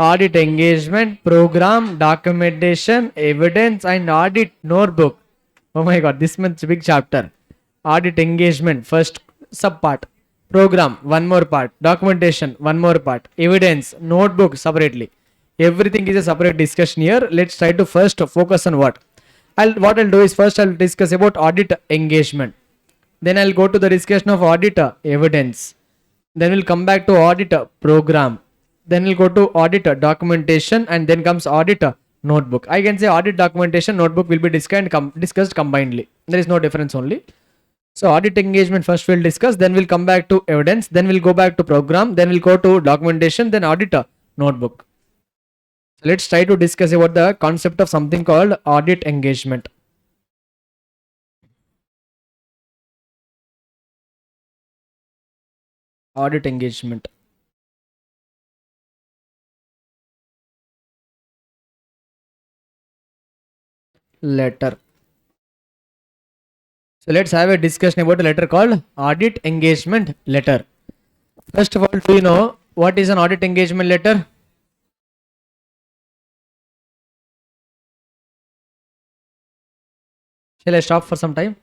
audit engagement, program, documentation, evidence, and audit notebook. Oh my god, this much big chapter. Audit engagement, first sub part. Program, one more part. Documentation, one more part. Evidence, notebook, separately. Everything is a separate discussion here. Let's try to first focus on what I'll do is first I'll discuss about audit engagement. Then I'll go to the discussion of audit evidence. Then we'll come back to audit program. Then we'll go to audit documentation, and then comes audit notebook. I can say audit documentation notebook will be discussed combinedly. There is no difference only. So audit engagement first we'll discuss, then we'll come back to evidence, then we'll go back to program, then we'll go to documentation, then audit notebook. So let's try to discuss about the concept of something called audit engagement. Audit engagement. Letter. So let's have a discussion about a letter called audit engagement letter. First of all, do you know what is an audit engagement letter? Shall I stop for some time?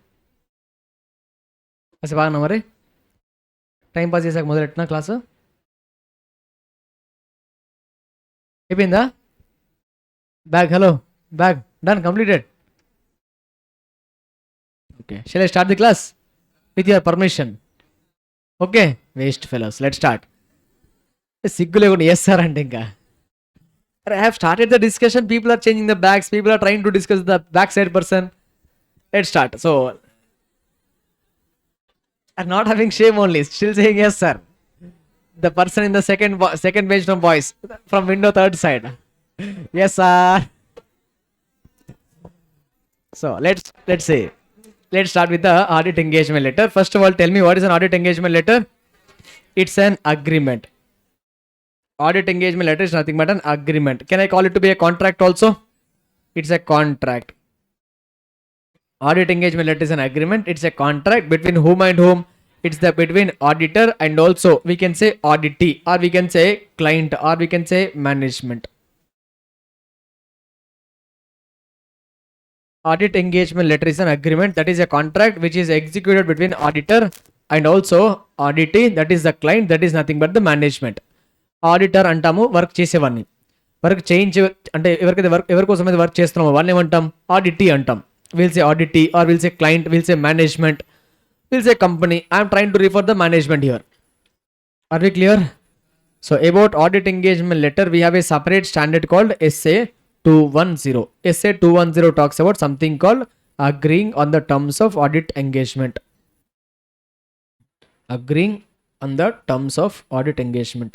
అసలు బాగా మరి time pass చేసాక మొదలెట్టిన class అయిపోయిందా? Bag hello bag done completed. Okay, shall I start the class with your permission? Okay, waste fellows, let's start. సిగ్గు లేకుండా yes sir అంటే ఇంకా I have started the discussion, people are changing the bags, people are trying to discuss the backside person. Let's start. So I'm not having shame only, still saying yes sir. The person in the second bench from boys, from window third side. Yes sir. So let's say, let's start with the audit engagement letter. First of all, tell me what is an audit engagement letter? It's an agreement. Audit engagement letter is nothing but an agreement. Can I call it to be a contract also? It's a contract. Audit engagement letter is an agreement. It's a contract between whom and whom? It's the between auditor and also we can say auditee, or we can say client, or we can say management. Audit engagement letter is an agreement, that is a contract which is executed between auditor and also auditee, that is the client, that is nothing but the management. Auditor అంటాము work చేసేవాడిని, work చేయించే అంటే ఎవరి కోసం అయితే work చేస్తున్నామో వాళ్ళని ఏమంటాం? ఆడిటీ అంటాం. Will say auditee, or will say client, will say management, will say company. I'm trying to refer the management here. Are we clear? So about audit engagement letter we have a separate standard called SA 210. SA 210 talks about something called agreeing on the terms of audit engagement. Agreeing on the terms of audit engagement.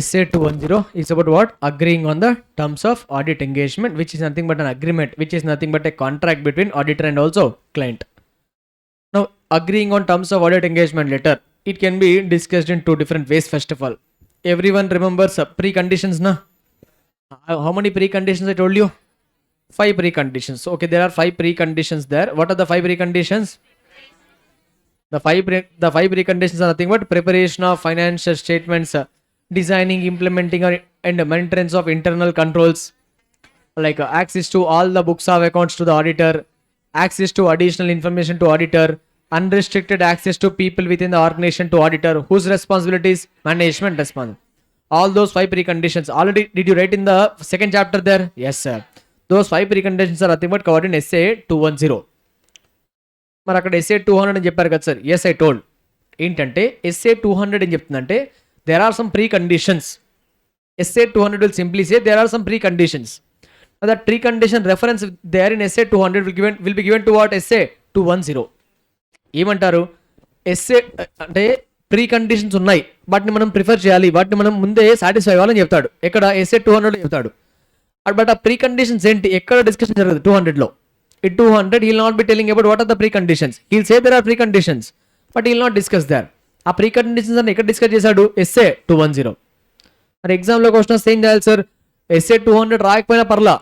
SA 210 is about what? Agreeing on the terms of audit engagement, which is nothing but an agreement, which is nothing but a contract between auditor and also client. Now, agreeing on terms of audit engagement letter, it can be discussed in two different ways. First of all, everyone remembers preconditions, na? How many preconditions I told you? 5 preconditions. Okay, there are 5 preconditions there. What are the 5 preconditions? The five preconditions are nothing but preparation of financial statements, designing, implementing, and maintenance of internal controls, like access to all the books of accounts to the auditor, access to additional information to auditor, unrestricted access to people within the organization to auditor, whose responsibilities? Management responsibility. All those 5 preconditions already, did you write in the second chapter there? Yes sir. Those 5 preconditions are nothing but covered in SA 210. మరి అక్కడ SA 200 అని చెప్పారు కదా సార్. Yes I told. ఏంటంటే SA 200 అని చెప్తుందంటే there are some preconditions. SA 200 will simply say there are some preconditions. Now that precondition reference there in SA 200 will be given to what? SA 210. ఏమంటారు? SA అంటే pre conditions ఉన్నాయి, వాటిని మనం prefer చేయాలి, వాటిని మనం ముందే సాటిస్ఫై అవ్వాలని చెప్తాడు. ఎక్కడ? SA 200 చెప్తాడు. బట్ ఆ ప్రీ కండిషన్స్ ఏంటి? ఎక్కడ డిస్కషన్ జరగదు 200లో. In 200 he will not be telling about what are the preconditions. He will say there are preconditions, but he will not discuss there. ఆ ప్రీ కండిషన్స్ అని ఎక్కడ డిస్కస్ చేశాడు? SA 210. మరి ఎగ్జామ్లో క్వశ్చన్ వస్తే ఏం చేయాలి సార్? SA 200 రాకపోయినా పర్లా,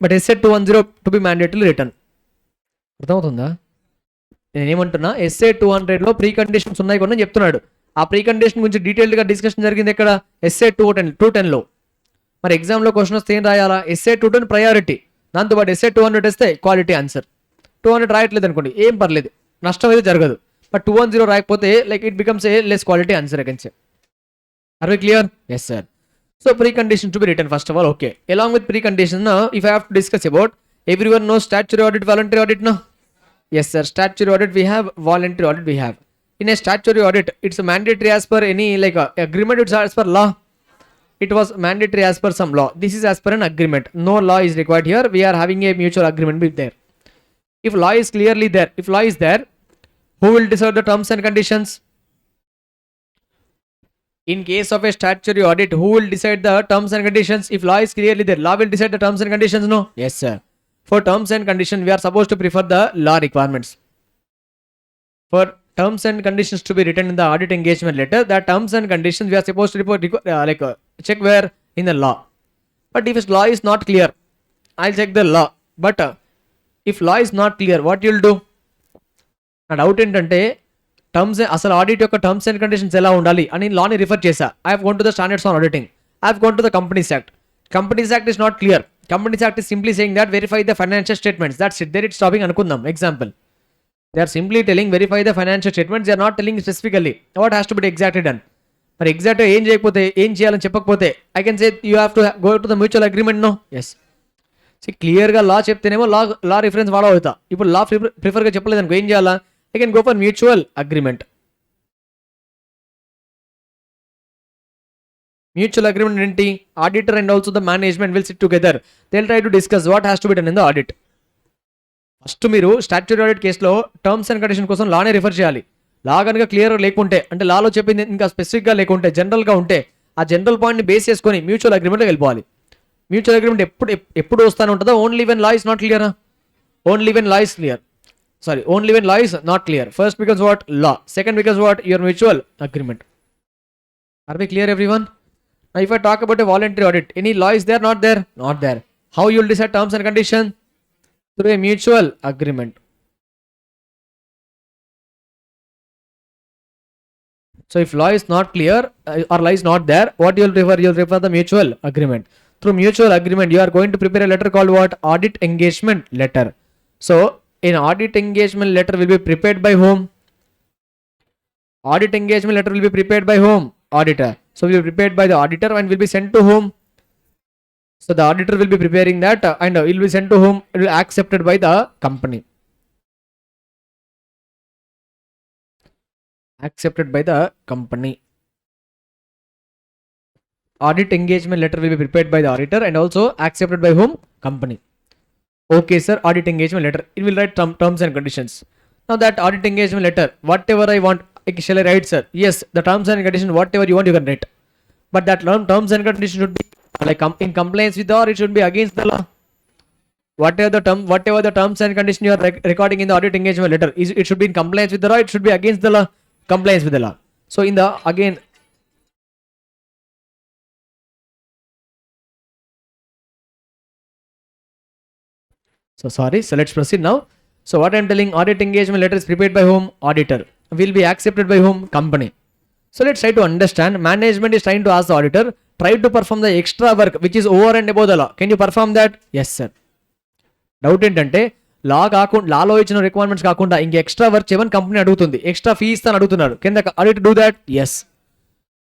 but SA 210 to be mandatory return. అర్థమవుతుందా? నేనేమంటున్నా, ఎస్ఏ 200లో ప్రీ కండిషన్స్ ఉన్నాయి కొన్ని చెప్తున్నాడు. ఆ ప్రీ కండిషన్ గురించి డీటెయిల్డ్గా డిస్కషన్ జరిగింది ఎక్కడ? ఎస్ఏ 210లో. మరి ఎగ్జామ్లో క్వశ్చన్ వస్తే ఏం రాయాలా? ఎస్ఏ 210 ప్రయారిటీ, దాంతోపాటు ఎస్ఏ 200 వస్తే క్వాలిటీ ఆన్సర్. 200 రాయట్లేదు అనుకోండి, ఏం పర్లేదు, నష్టం అయితే జరగదు. బట్ 210 రాయకపోతే like it becomes a less quality answer again say. Are we clear? Yes sir. So precondition to be return first of all. Okay, along with pre-condition, now if I have to discuss about, everyone knows statutory audit, voluntary audit, no? Yes sir, statutory audit we have, voluntary audit we have. In a statutory audit, it's mandatory as per any like agreement, it's as per law. It was mandatory as per some law. This is as per an agreement. No law is required here. We are having a mutual agreement with there. If law is clearly there, if law is there, who will decide the terms and conditions? In case of a statutory audit, who will decide the terms and conditions? If law is clearly there, law will decide the terms and conditions, no? Yes sir. For terms and conditions, we are supposed to prefer the law requirements. For terms and conditions to be written in the audit engagement letter, the terms and conditions we are supposed to report, check where? In the law. But if law is not clear, I'll check the law. But if law is not clear, what you'll do? నా doubt ఏంటంటే, terms అసలు audit యొక్క terms and conditions ఎలా ఉండాలి అని లాని refer చేశా. I have gone to the standards on auditing. I have gone to the companies act. Companies act is not clear. Companies act is simply saying that verify the financial statements. That's it. There it stopping అనుకుందాం. Example, they are simply telling verify the financial statements. They are not telling specifically what has to be exactly done. మరి ఎగ్జాక్ట్గా ఏం చేయకపోతే, ఏం చేయాలని చెప్పకపోతే, I can say you have to go to the mutual agreement, no? Yes. క్లియర్గా law చెప్తేనేమో లా reference follow అవుతా. ఇప్పుడు లా ప్రిఫర్గా చెప్పలేదు అనుకో, ఏం చేయాలా? I can go for mutual agreement. Mutual agreement ఏంటి? Auditor and also the management will sit together. They'll try to discuss what has to be done in the audit. First మీరు statutory audit కేసులో terms and condition కోసం లానే refer చేయాలి. లా కనుక clear లేకుంటే, అంటే లాలో చెప్పింది ఇంకా స్పెసిఫిక్గా లేకుంటే, జనరల్గా ఉంటే, ఆ జనరల్ పాయింట్ని బేస్ చేసుకొని మ్యూచువల్ అగ్రిమెంట్లోకి వెళ్ళిపోవాలి. మ్యూచువల్ అగ్రిమెంట్ ఎప్పుడు వస్తానే ఉంటుందో? Only when law is not clear. Only when law is clear. Sorry, only when law is not clear. First because what? Law. Second because what? Your mutual agreement. Are we clear everyone? Now if I talk about a voluntary audit, any law is there? Not there? Not there. How you will decide terms and conditions? Through a mutual agreement. So if law is not clear or law is not there, what you will refer? You will refer the mutual agreement. Through mutual agreement, you are going to prepare a letter called what? Audit engagement letter. So an audit engagement letter will be prepared by whom? Audit engagement letter will be prepared by whom? Auditor. So will be prepared by the auditor and will be sent to whom? So the auditor will be preparing that and it will be sent to whom? It will be accepted by the company. Accepted by the company. Audit engagement letter will be prepared by the auditor and also accepted by whom? Company. Okay sir, audit engagement letter, it will write terms and conditions. Now that audit engagement letter, whatever I want, shall I write sir? Yes, the terms and conditions, whatever you want you can write. But that terms and conditions should be like in compliance with the, or it should be against the law. Whatever the terms and conditions you are recording in the audit engagement letter, it should be in compliance with the law, it should be against the law. Compliance with the law. So in the, again, so sorry, so let's proceed now. So what I'm telling, audit engagement letter is prepared by whom? Auditor. Will be accepted by whom? Company. So let's try to understand. Management is trying to ask the auditor, try to perform the extra work which is over and above the law. Can you perform that? Yes sir. Doubt ఏంటంటే, లాలో ఇచ్చిన requirements కాకుండా ఇంక extra work చేయమని company అడుగుతుంది. Extra fee ఇస్తాను అడుగుతున్నారు. Can the auditor do that? Yes.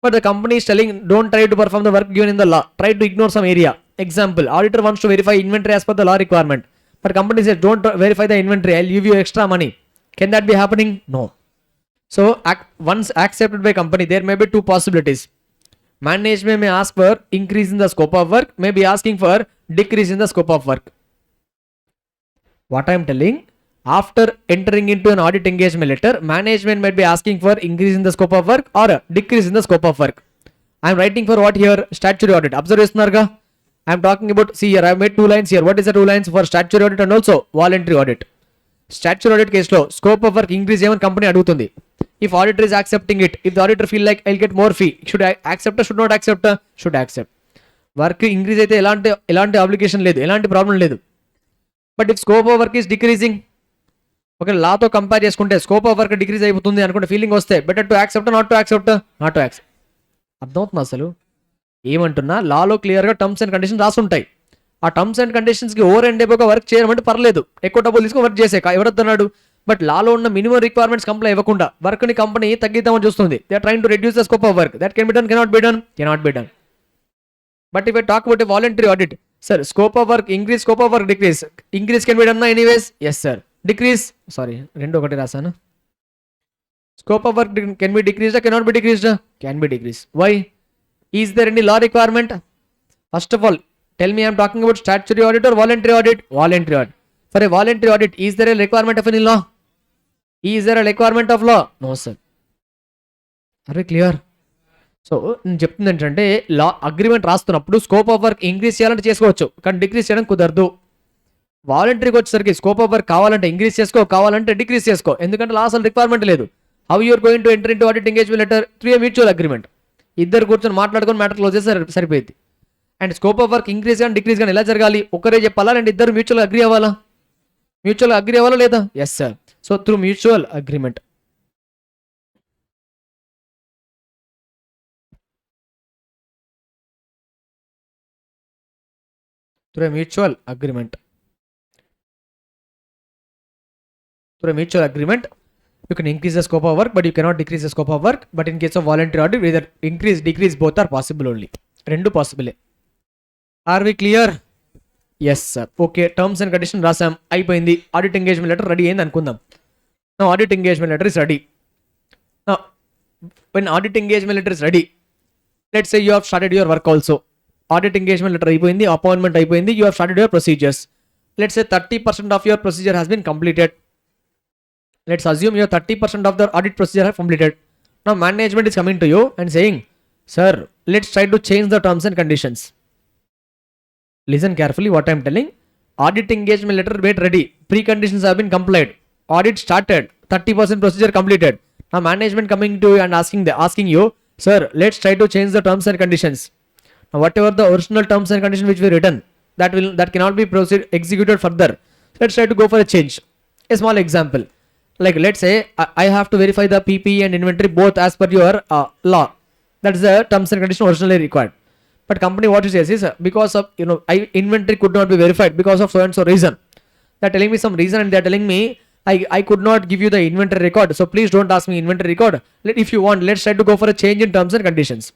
But the company is telling don't try to perform the work given in the law. Try to ignore some area. Example, auditor wants to verify inventory as per the law requirement. But company says don't verify the inventory, I'll give you extra money. Can that be happening? No. So once accepted by company, there may be two possibilities. Management may ask for increase in the scope of work, may be asking for decrease in the scope of work. What I am telling, after entering into an audit engagement letter, management might be asking for increase in the scope of work or decrease in the scope of work. I am writing for what here? Statutory audit. Observation arga. I am talking about, see here, I have made two lines here. What is the two lines? For statutory audit and also voluntary audit. Statutory audit case lo scope of work increase even company adugutundi. If auditor is accepting it, if the auditor feel like I'll get more fee, should I accept or should not accept? Should accept. Work increase అయితే ఎలాంటి application లేదు, ఎలాంటి problem లేదు. But if scope of work is decreasing, ఒక లాతో compare చేసుకుంటే scope of work decrease అయిపోతుంది అనుకుంటే feeling వస్తే better to accept, not to accept, not to accept. అర్థమవుతుంది అసలు ఏమంటున్నా? లాలో క్లియర్గా టర్మ్స్ అండ్ కండిషన్స్ రాసుంటాయి. ఆ టర్మ్స్ అండ్ కండిషన్స్కి ఓవర్ అండ్ ఎబోగా వర్క్ చేయమంటే పర్లేదు, ఎక్కువ డబ్బులు తీసుకొని వర్క్ చేసే ఎవరొద్దన్నాడు. బట్ లాలో ఉన్న మినిమం రిక్వైర్మెంట్స్ కంప్లై ఇవ్వకుండా వర్క్ని కంపెనీ తగ్గిద్దామని చూస్తుంది. They are trying to reduce the scope of work. That can be done, cannot be done, cannot be done. But if I talk about a voluntary audit, sir scope of work increase, scope of work decrease. Increase can be done anyways, yes sir. Decrease, sorry రెండు ఒకటి రాసాను. Scope of work can be decreased, cannot be decreased, can be decrease. Why? Is there any law requirement? First of all tell me, I'm talking about statutory audit or voluntary audit? Voluntary audit. For a voluntary audit, is there a requirement of any law? Is there a requirement of law? No sir. Are we clear? So నేను చెప్తుంది ఏంటంటే law agreement రాస్తున్నప్పుడు scope of work increase చేయాలంటే చేసుకోవచ్చు, కానీ decrease చేయడం కుదరదు. వాలంటరీకి వచ్చేసరికి స్కోప్ ఆఫ్ వర్క్ కావాలంటే ఇంక్రీజ్ చేసుకో, కావాలంటే డిక్రీజ్ చేసుకో, ఎందుకంటే లా అసలు రిక్వైర్మెంట్ లేదు. How you're going to enter into audit engagement letter through a mutual agreement? ఇద్దరు కూర్చొని మాట్లాడుకొని మ్యాటర్ క్లోజ్ చేస్తే సరిపోయింది. And scope of work increase కానీ డిక్రీజ్ కానీ ఎలా జరగాలి? ఒకరే చెప్పాలా, అండ్ ఇద్దరు మ్యూచువల్ అగ్రీ అవ్వాలా? మ్యూచువల్ అగ్రీ అవ్వాలా లేదా? Yes sir. So through mutual agreement. through a mutual agreement, you can increase the scope of work, but you cannot decrease the scope of work. But in case of voluntary audit, either increase, decrease, both are possible only. Rendu possible. Are we clear? Yes sir. Okay, terms and conditions rasam అయిపోయింది. Audit engagement letter ready అయింది అనుకుందాం. Now audit engagement letter is ready. Now when audit engagement letter is ready, let's say you have started your work also. Audit engagement letter అయిపోయింది, appointment అయిపోయింది, you have started your procedures. Let's say 30% of your procedure has been completed. Let's assume your 30% of the audit procedure have completed. Now management is coming to you and saying, sir, let's try to change the terms and conditions. Listen carefully what I am telling. Audit engagement letter made ready, preconditions have been complied, audit started, 30% procedure completed. Now management coming to you and asking you, sir, let's try to change the terms and conditions. Now whatever the original terms and conditions which we written, that cannot be executed further. Let's try to go for a change. A small example, like let's say I have to verify the PPE and inventory both as per your law. That's the terms and conditions originally required. But company what it says is, because of inventory could not be verified because of so and so reason. They're telling me some reason and they're telling me I could not give you the inventory record. So please don't ask me inventory record. If you want, let's try to go for a change in terms and conditions.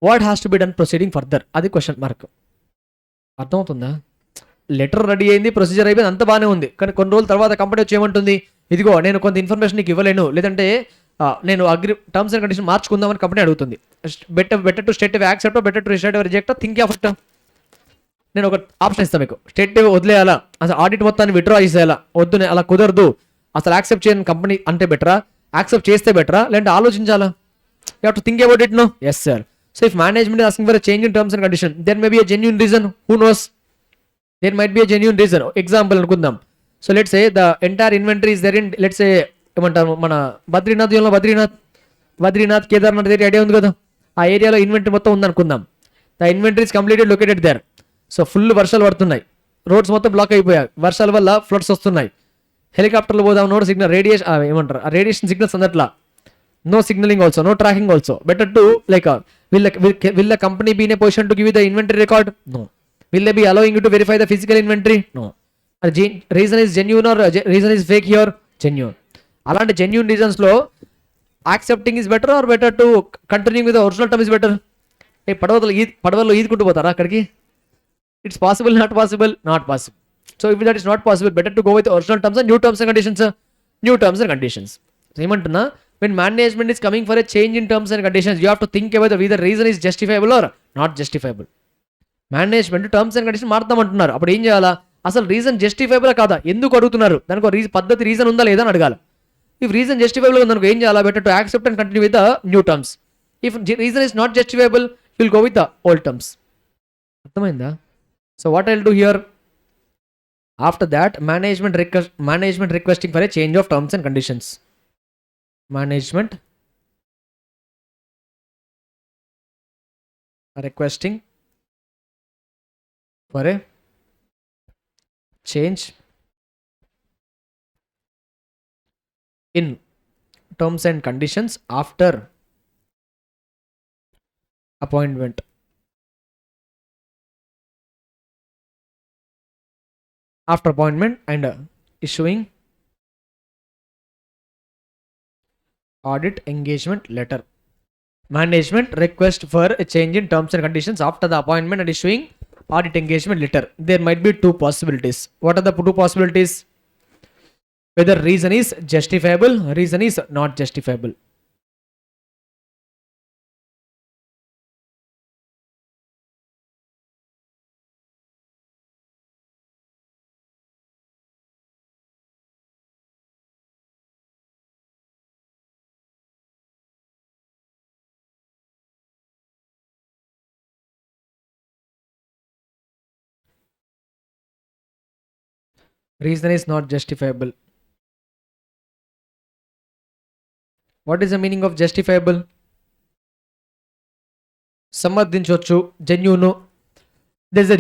What has to be done proceeding further? అది question mark. అర్థమవుతుందా? Letter ready అయింది, procedure అయిపోయింది, అంత బాగానే ఉంది. కానీ కొన్ని రోజుల తర్వాత కంపెనీ వచ్చి ఏమంటుంది, ఇదిగో నేను కొంత ఇన్ఫర్మేషన్ నీకు ఇవ్వలేను, లేదంటే నేను టర్మ్స్ అండ్ కండిషన్ మార్చుకుందామని కంపెనీ అడుగుతుంది. Better to state accept, better to state reject, think of it. నేను ఒక ఆప్షన్ ఇస్తాను మీకు. స్టేట్ వదిలేయాలా, అసలు ఆడిట్ మొత్తాన్ని విత్డ్రా చేసేయాలా? వద్దు, అలా కుదరదు, అసలు యాక్సెప్ట్ చేయని కంపెనీ అంటే బెటరా, యాక్సెప్ట్ చేస్తే బెటరా, లేదంటే ఆలోచించాలా? You have to think about it. No? Yes sir. So if management asking for change in terms and condition, there may be a genuine reason. Who knows, there might be a genuine reason. Example అనుకుందాం. So let's say the entire inventory is there in, let's say ఏమంటారు, మన Badrinath Kedarnath area idea ఉంది కదా, ఆ ఏరియాలో inventory మొత్తం ఉందనుకుందాం. The inventory is completed located there. So full వర్షాలు పడుతున్నాయి, రోడ్స్ మొత్తం బ్లాక్ అయిపోయాయి, వర్షాల వల్ల ఫ్లడ్స్ వస్తున్నాయి. హెలికాప్టర్లు పోదాం, నో సిగ్నల్, రేడియేషన్ సిగ్నల్స్ అందట్లా, no signalling also, no tracking also. Better to like will the company be in a position to give you the inventory record? No. Will they be allowing you to verify the physical inventory? No. Reason is genuine or reason is fake here? Genuine. అలాంటి genuine reasons లో accepting is better or better to continue with original term is better? పడవలో ఈదుకుంటూ పోతారా అక్కడికి? It's possible, not possible, not possible. So if that is not possible, better to go with original terms and new terms and conditions. ఏమంటున్నా, when management is coming for a change in terms and conditions, you have to think about whether reason is justifiable or not justifiable. Management terms and condition మారుతామంటున్నారు, అప్పుడు ఏం చేయాలా? అసలు reason justifiable కాదా, ఎందుకు అడుగుతున్నారు, దానికి ఒక పద్ధతి రీజన్ ఉందా లేదా అని అడగాలి. ఇఫ్ రీజన్ జస్టిఫైబుల్ ఉందనుకో ఏం చేయాలా? Better to accept and continue with the new terms. If reason is not justifiable, will go with the old terms. అర్థమైందా? So what I will do here, after that management requesting for a change of terms and conditions. Management requesting for a change in terms and conditions after appointment. After appointment and issuing audit engagement letter. Management request for a change in terms and conditions after the appointment and issuing audit engagement letter. There might be two possibilities. What are the two possibilities? Whether reason is justifiable, reason is not justifiable. Reason is not justifiable. What is the meaning of justifiable? సమర్థించవచ్చు, genuine, there is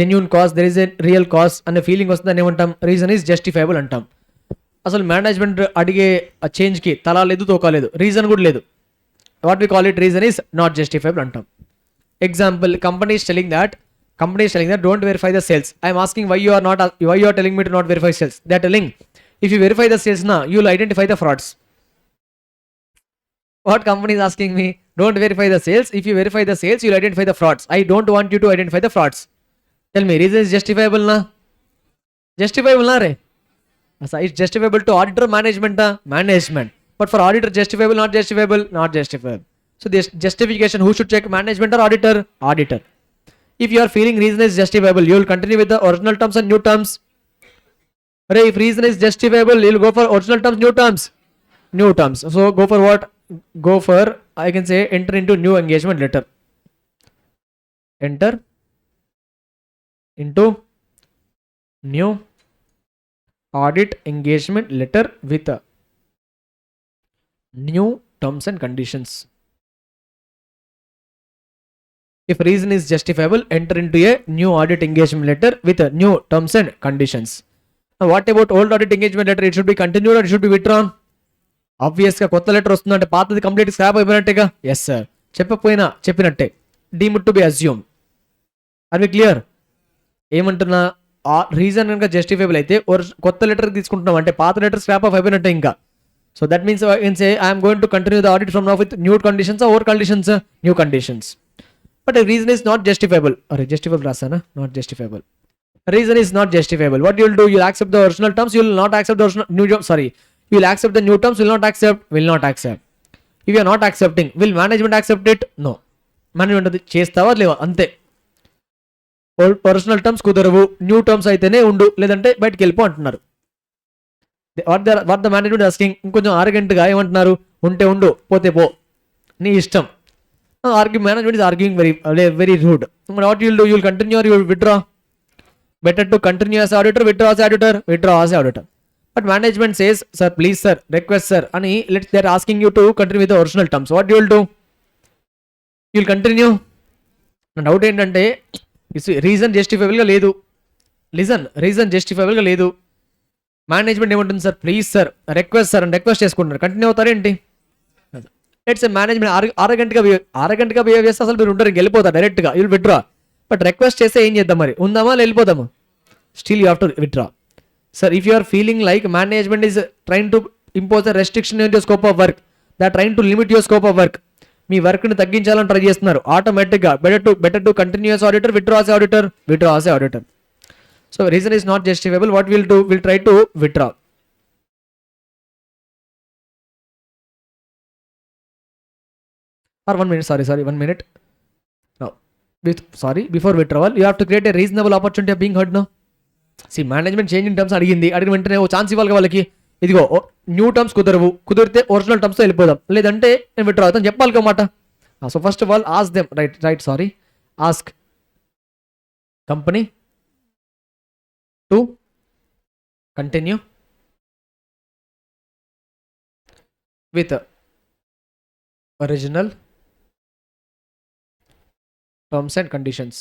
genuine cause, there is a real cause అనే feeling వస్తుందని ఏమంటాం? Reason is justifiable అంటాం. అసలు management అడిగే ఆ చేంజ్కి తలా లేదు తోకా లేదు, రీజన్ కూడా లేదు. What we call it reason is not justifiable అంటాం. Example, company is telling that don't verify the sales. I'm asking why you are telling me to not verify sales. They are telling if you verify the sales నా you will identify the frauds. What company is asking me? Don't verify the sales. If you verify the sales, you'll identify the frauds. I don't want you to identify the frauds. Tell me, reason is justifiable na? Justifiable na re? It's justifiable to auditor, management na? Management. But for auditor, justifiable, not justifiable? Not justifiable. So this justification, who should check, management or auditor? Auditor. If you are feeling reason is justifiable, you will continue with the original terms and new terms. If reason is justifiable, you'll go for original terms, new terms. New terms. So go for what? Go for, I can say, enter into new engagement letter. Enter into new audit engagement letter with new terms and conditions. If reason is justifiable, enter into a new audit engagement letter with new terms and conditions. Now what about old audit engagement letter? It should be continued or it should be withdrawn? ఆబ్వియస్గా కొత్త letter వస్తుందంటే పాతది complete scrap అయిపోయినట్టేగా. Yes sir, చెప్పకపోయినా చెప్పినట్టే. Deemed to be assume. Are we clear? ఏమంటున్నా, ఆ reason కనుక జస్టిఫైబుల్ అయితే కొత్త లెటర్ తీసుకుంటున్నాం అంటే పాత లెటర్ స్క్రాప్ ఆఫ్ అయిపోయినట్టే ఇంకా. So that means I can say I'm going to continue the audit from now with new conditions, over conditions, new conditions. But reason is not justifiable. అరే justifiable రాసానా? Not justifiable. Reason is not justifiable. What you will do? You will accept the original terms. You will not accept the original new job. Sorry, you will accept the new terms. Will not accept. Will not accept. If you are not accepting, will management accept it? No. Management అది చేస్తావా లేవా అంతే. Original terms కుదరవు, new terms అయితేనే ఉండు, లేదంటే బయటకు వెళ్ళిపో అంటున్నారు. What the management asking. ఇంకొంచెం ఆర్గెంట్గా ఏమంటున్నారు? ఉంటే ఉండు, పోతే పో, నీ ఇష్టం. Management is arguing very rude. What you will do? You will continue or you will withdraw? Better to continue as auditor, withdraw as auditor, withdraw as auditor. But management says, sir, please sir, request sir, ani they're asking you to continue with the original terms. What you will do? You will continue. నా doubt ఏంటంటే, reason జస్టిఫైబుల్గా లేదు. Reason జస్టిఫైబుల్గా లేదు. Management ఏమంటుంది? Sir please sir, request sir అని request చేసుకుంటున్నారు. Continue అవుతారేంటి? ఇట్స్ మేనేజ్మెంట్ ఆరగంటగా బిహేవ్ చేస్తే అసలు మీరు ఉంటారు, వెళ్ళిపోతారు డైరెక్ట్గా. You will withdraw. But request చేస్తే ఏం చేద్దాం మరి? ఉందామా వెళ్ళిపోదామా? Still you have to withdraw. Sir if you are feeling like management is trying to impose a restriction in your scope of work, they are train to limit your scope of work, మీ వర్క్ని తగ్గించాలని try చేస్తున్నారు, ఆటోమేటిక్గా better to continues auditor, withdraw as auditor. So reason is not justifiable. What will do? Will try to withdraw. Or 1 minute, sorry, 1 minute. Now, before withdrawal, you have to create a reasonable opportunity of being heard now. See, management change in terms అడిగిన వెంటనే ఓ chance ఇవ్వాలి వాళ్ళకి. ఇదిగో new terms కుదిరితే original టర్మ్స్తో వెళ్ళిపోదాం, లేదంటే నేను విత్డ్రా అవుతాను చెప్పాలి కమాట. So first of all ask them, ask company to continue with original terms and conditions.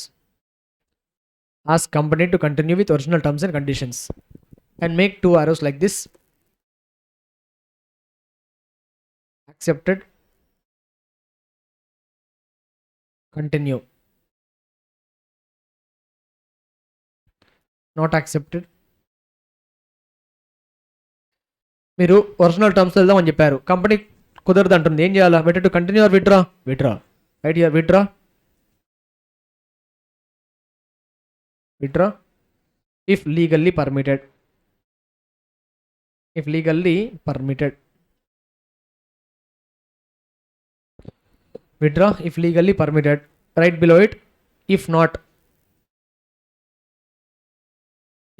Ask company to continue with original terms and conditions and make 2 arrows like this. Accepted, continue. Not accepted. మీరు original terms వెళ్దామని చెప్పారు, company కుదరదు అంటుంది, ఏం చేయాలా? Better to continue are withdraw? Withdraw. Right here withdraw. Withdraw if legally permitted. If legally permitted. Withdraw if legally permitted. Right below it, if not,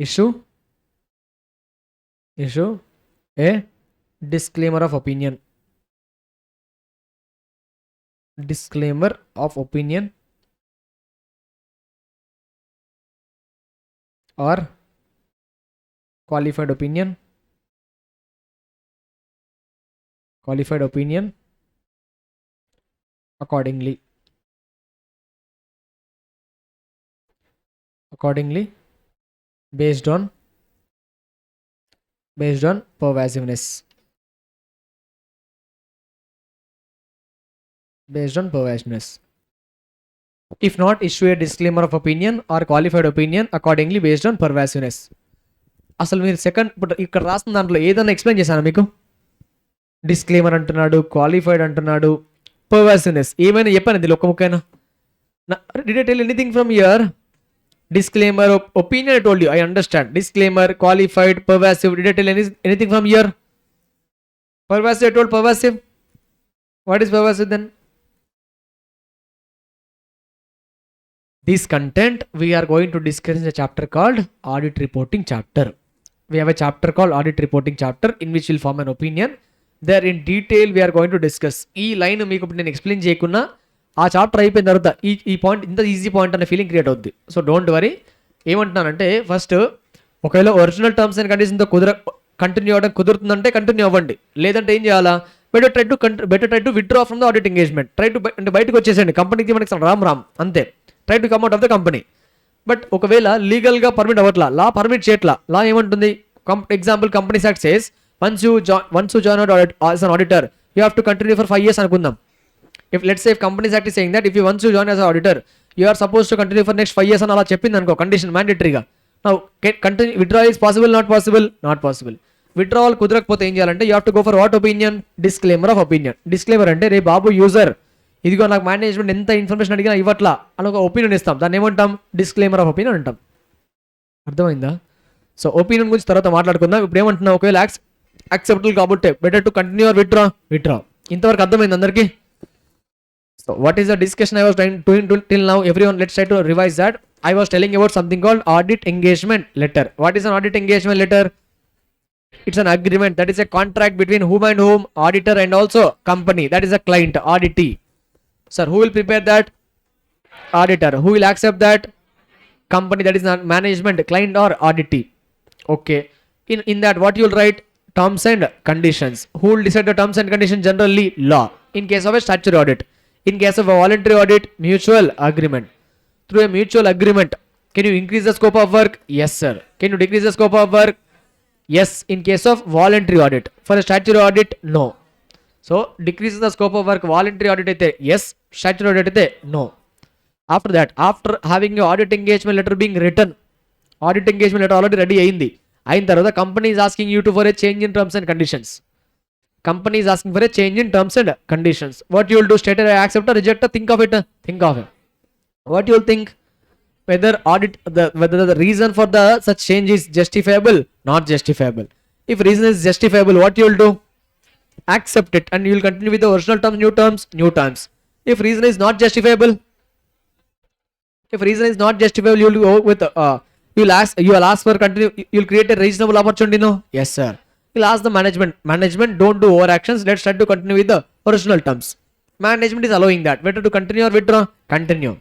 issue a disclaimer of opinion. Disclaimer of opinion or qualified opinion. Qualified opinion accordingly. Accordingly, based on pervasiveness. Based on pervasiveness. If not, issue a disclaimer of opinion or qualified opinion accordingly based on pervasiveness. అసలు మీరు second ఇప్పుడు ఇక్కడ రాసిన దాంట్లో ఏదైనా explain చేశాను మీకు? Disclaimer అంటున్నాడు, క్వాలిఫైడ్ అంటున్నాడు, పర్వాసివ్నెస్ ఏమైనా చెప్పాను ఇది ఒక్క ముక్కైనా? Did I tell anything from here? Disclaimer, opinion I told you, I understand. Disclaimer, qualified, pervasive, did I tell anything from here? Pervasive, I told pervasive. What is pervasive then? This content we are going to discuss in a chapter called audit reporting chapter. We have a chapter called audit reporting chapter in which we'll form an opinion. There in detail we are going to discuss. ఈ line మీకు నేను explain చేయకున్నా ఆ chapter అయిపోయిన తర్వాత ఈ point ఇంత easy point అనే feeling create అవుద్ది. So don't worry. ఏమంటున్నానంటే ఫస్ట్ ఒకవేళ ఒరిజినల్ టర్మ్స్ అండ్ కండిషన్తో కంటిన్యూ అవ్వడం కుదురుతుందంటే కంటిన్యూ అవ్వండి, లేదంటే ఏం చేయాలా? Better try to withdraw from the audit engagement. Try to అంటే బయటకు వచ్చేసేయండి, కంపెనీకి మనకి రామ్ అంతే. Try to come out of the company. But ఒకవేళ లీగల్గా పర్మిట్ అవ్వట్లా, లా పర్మిట్ చేయట్లా, లా ఏమంటుంది? Example companies act says once you join as an auditor you have to continue for 5 years అనుకుందాం. If let's say if companies act is saying that if you once you join as an auditor you are supposed to continue for next 5 years అని అలా చెప్పింది అనుకో, condition మ్యాండేటరీగా. now continue withdrawal is possible, not possible. withdrawal కుదరకపోతే ఏం చేయాలంటే you have to go for what opinion? disclaimer of opinion. disclaimer అంటే రే బాబు user ఇదిగో నాకు మేనేజ్మెంట్ ఎంత ఇన్ఫర్మేషన్ అడిగినా ఇవ్వట్లా అని ఒక ఒపీనియన్ ఇస్తాం, దాన్ని ఏమంటాం? డిస్క్లైమర్ ఆఫ్ ఒపీనియన్ అంటాం. అర్థమైందా? సో ఒపీనియన్ గురించి తర్వాత మాట్లాడుకుందాం. ఇప్పుడు ఏమంటున్నా, ఒకవేళ యాక్సెప్టబుల్ కాబట్టి better to continue are withdraw. ఇంతవరకు అర్థమైంది అందరికీ? So what is the discussion I was doing till now? Everyone let's try to revise that. I was telling about something called audit engagement letter. What is an audit engagement letter? It's an agreement, that is a contract between whom and whom? Auditor and also company, that is a client, auditee. Sir, who will prepare that? Auditor. Who will accept that? Company, that is not management, client or auditee. Okay. In that what you will write? Terms and conditions. Who will decide the terms and conditions? Generally law. In case of a statutory audit. In case of a voluntary audit, mutual agreement. Through a mutual agreement, can you increase the scope of work? Yes sir. Can you decrease the scope of work? Yes, in case of voluntary audit. For a statutory audit, no. So decreases the scope of work. Voluntary audit అయితే yes, statutory audit అయితే no. After that, after having your audit engagement letter being written, audit engagement letter already ready అయింది. అయిన తర్వాత company is asking you to for a change in terms and conditions. Company is asking for a change in terms and conditions. What you will do? Straight away accept or reject? Think of it. What you will think? Whether the reason for the such change is justifiable, not justifiable. If reason is justifiable, what you will do? Accept it and you will continue with the original terms, new terms. If reason is not justifiable, you will go with you will ask for continue. You will create a reasonable opportunity. No, yes sir. You will ask the management don't do overactions, let's try to continue with the original terms. Management is allowing that, better to continue or withdraw? Continue.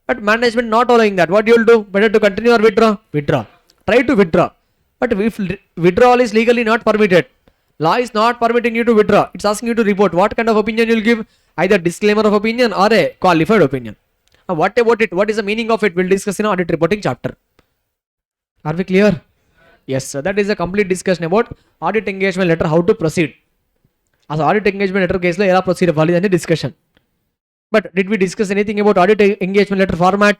But management not allowing that, what you will do? Better to continue or withdraw? Try to withdraw. But if withdrawal is legally not permitted, law is not permitting you to withdraw, it's asking you to report, what kind of opinion you will give? Either disclaimer of opinion or a qualified opinion. What about it? What is the meaning of it? We'll discuss in audit reporting chapter. Are we clear? Yes, sir. That is a complete discussion about audit engagement letter, how to proceed. As audit engagement letter case lo ela proceed avvali ane discussion. But did we discuss anything about audit engagement letter format?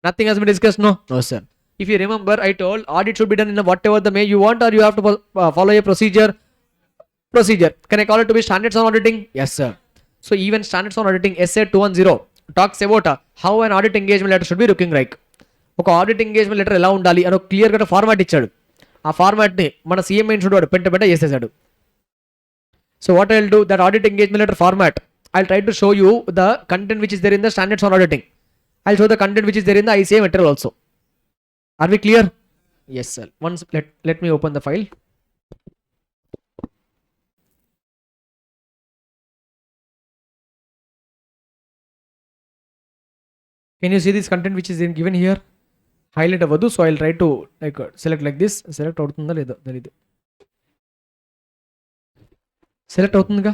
Nothing has been discussed. No sir. If you remember, I told audit should be done in whatever the way you want, or you have to follow a procedure. Can I call it to be standards on auditing? Yes sir. So even standards on auditing SA 210 talks about how an audit engagement letter should be looking like. ఒక audit engagement letter ఎలా ఉండాలి అని ఒక clear గా format ఇచ్చాడు. ఆ ఫార్మాట్ని మన CM institute వాడు పెంట చేసేసాడు. So what I will do that audit engagement letter format, I will try to show you the content which is there in the standards on auditing. I will show the content which is there in the ICA material also. Are we clear? Yes sir. Once let me open the file. Can you see this content which is given here? Highlight avadu. So I'll try to select like this. Select avutunda ledo teliyadu. Select avutundga.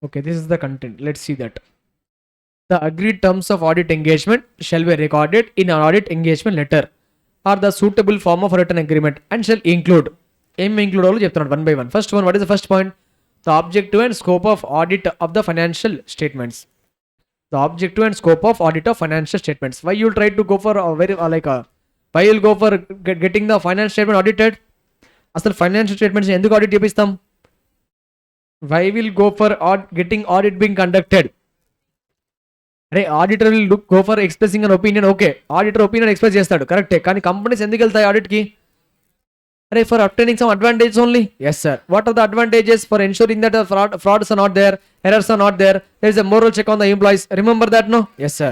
Okay, this is the content. Let's see that. The agreed terms of audit engagement shall be recorded in an audit engagement letter or the suitable form of written agreement and shall include. Include all cheptunadu one by one. First one, what is the first point? The objective and scope of audit of the financial statements. The objective and scope of audit of financial statements. Why you'll try to go for why you'll go for getting the financial statement audited? Asal financial statements enduku audit chepistam? Why will go for getting audit being conducted? Auditor will go for expressing an opinion. Okay, auditor opinion express chestadu, correct. Kani companies enduku veltayi audit ki? For obtaining some advantage only? Yes sir. What are the advantages? For ensuring that the frauds are not there, errors are not there, there is a moral check on the employees. Remember that, no? Yes sir.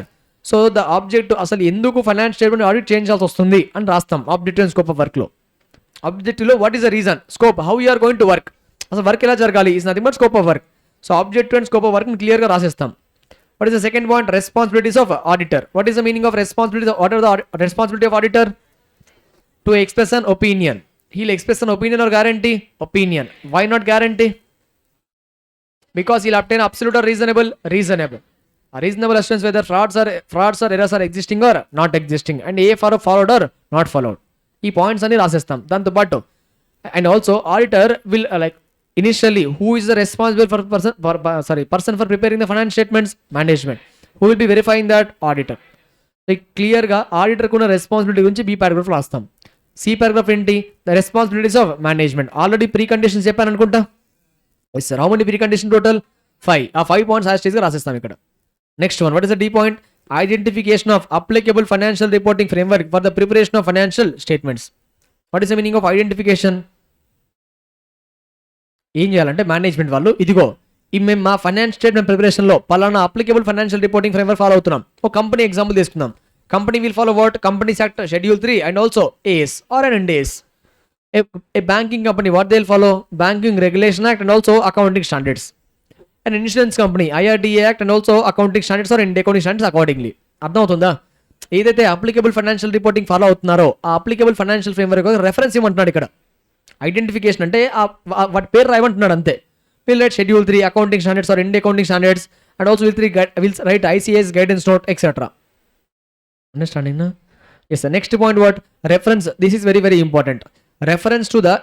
So the object asalu enduku finance statement audit change also vastundi and rastam objective and scope of work lo. Objective lo what is the reason, scope, how you are going to work, asalu work ela jaragali is nothing but scope of work. So objective and scope of work ni clear ga rasestam. What is the second point? Responsibilities of auditor. What is the meaning of responsibilities? What are the responsibility of auditor? To express an opinion. He'll express an opinion or guarantee? Opinion. Why not guarantee? Because he'll obtain absolute or reasonable? Reasonable. A reasonable assurance whether frauds or errors are existing or not existing, and A for followed or not followed. ఈ points అన్ని రాసేస్తాం దాంతో పాటు. And also auditor will initially who is the responsible person for preparing the financial statements? Management. Who will be verifying that? Auditor. Clear గా auditor కున్న responsibility గురించి B paragraph లో రాస్తాం. C paragraph ఏంటి? The responsibilities of management. Already pre conditions చెప్పాను అనుకుంటా. Yes sir. How many pre condition total? 5. ఆ 5 points as గా రాసేస్తాం ఇక్కడ. Next one, what is the D point? Identification of applicable financial reporting framework for the preparation of financial statements. What is the meaning of identification? ఏం చేయాలంటే management వాళ్ళు ఇదిగో మేము మా ఫైనాన్స్ స్టేట్మెంట్ ప్రిపరేషన్ లో పలానా applicable financial reporting framework follow అవుతున్నాం. ఒక కంపెనీ ఎగ్జాంపుల్ తీసుకుందాం. Company will follow what? Companies Act Schedule 3 and also AS or an NDAS. A banking company, what they'll follow? Banking Regulation Act and also accounting standards. An insurance company, IRDA Act and also accounting standards or accounting standards accordingly. అర్థం అవుతుందా? ఏదైతే applicable financial reporting follow అవుతున్నారో ఆ applicable financial framework reference ఇవ్వమంటున్నాడు ఇక్కడ. Identification అంటే వాటి పేరు రాయమంటున్నాడు అంతే. Will write Schedule 3 accounting standards or accounting standards and also will write ICA's guidance note etc. Understanding na? Yes sir. Next point, what? Reference. This is very important. Reference to the